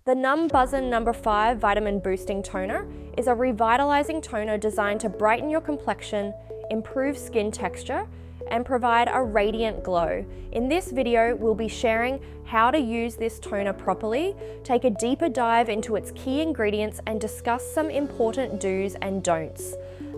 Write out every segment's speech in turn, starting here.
The Numbuzin No5 Vitamin Boosting Toner is a revitalizing toner designed to brighten your complexion, improve skin texture, and provide a radiant glow. In this video, we'll be sharing how to use this toner properly, take a deeper dive into its key ingredients, and discuss some important do's and don'ts.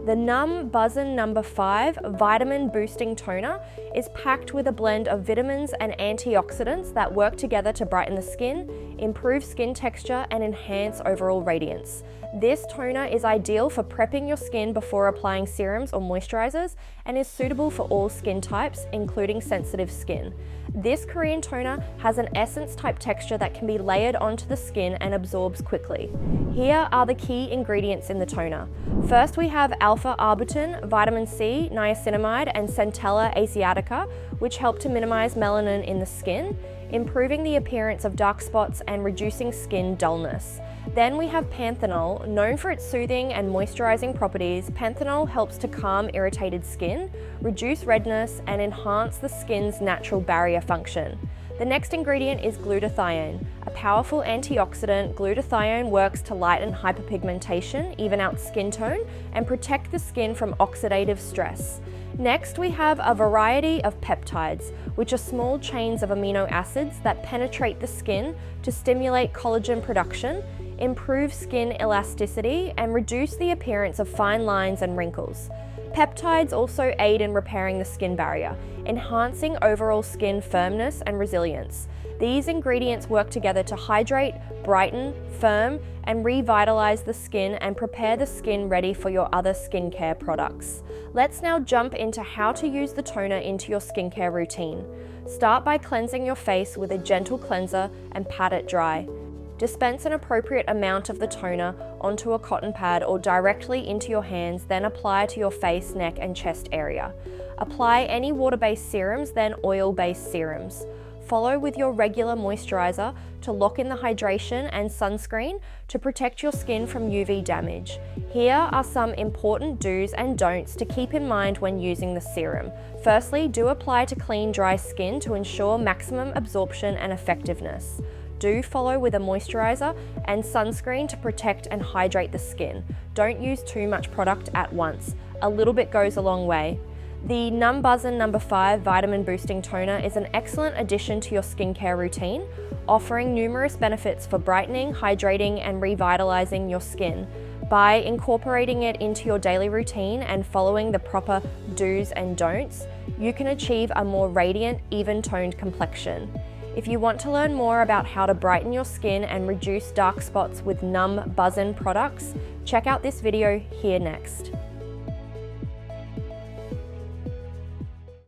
The Numbuzin No5 Vitamin Boosting Toner is packed with a blend of vitamins and antioxidants that work together to brighten the skin, improve skin texture, and enhance overall radiance. This toner is ideal for prepping your skin before applying serums or moisturizers and is suitable for all skin types, including sensitive skin. This Korean toner has an essence-type texture that can be layered onto the skin and absorbs quickly. Here are the key ingredients in the toner. First, we have alpha-arbutin, vitamin C, niacinamide, and Centella asiatica, which help to minimize melanin in the skin, improving the appearance of dark spots and reducing skin dullness. Then we have panthenol. Known for its soothing and moisturizing properties, panthenol helps to calm irritated skin, reduce redness, and enhance the skin's natural barrier function. The next ingredient is glutathione. A powerful antioxidant, glutathione works to lighten hyperpigmentation, even out skin tone, and protect the skin from oxidative stress. Next, we have a variety of peptides, which are small chains of amino acids that penetrate the skin to stimulate collagen production, improve skin elasticity, and reduce the appearance of fine lines and wrinkles. Peptides also aid in repairing the skin barrier, enhancing overall skin firmness and resilience. These ingredients work together to hydrate, brighten, firm, and revitalize the skin and prepare the skin ready for your other skincare products. Let's now jump into how to use the toner into your skincare routine. Start by cleansing your face with a gentle cleanser and pat it dry. Dispense an appropriate amount of the toner onto a cotton pad or directly into your hands, then apply to your face, neck, and chest area. Apply any water-based serums, then oil-based serums. Follow with your regular moisturizer to lock in the hydration and sunscreen to protect your skin from UV damage. Here are some important do's and don'ts to keep in mind when using the serum. Firstly, do apply to clean, dry skin to ensure maximum absorption and effectiveness. Do follow with a moisturizer and sunscreen to protect and hydrate the skin. Don't use too much product at once. A little bit goes a long way. The Numbuzin No5 Vitamin Boosting Toner is an excellent addition to your skincare routine, offering numerous benefits for brightening, hydrating, and revitalizing your skin. By incorporating it into your daily routine and following the proper do's and don'ts, you can achieve a more radiant, even-toned complexion. If you want to learn more about how to brighten your skin and reduce dark spots with Numbuzin products, check out this video here next.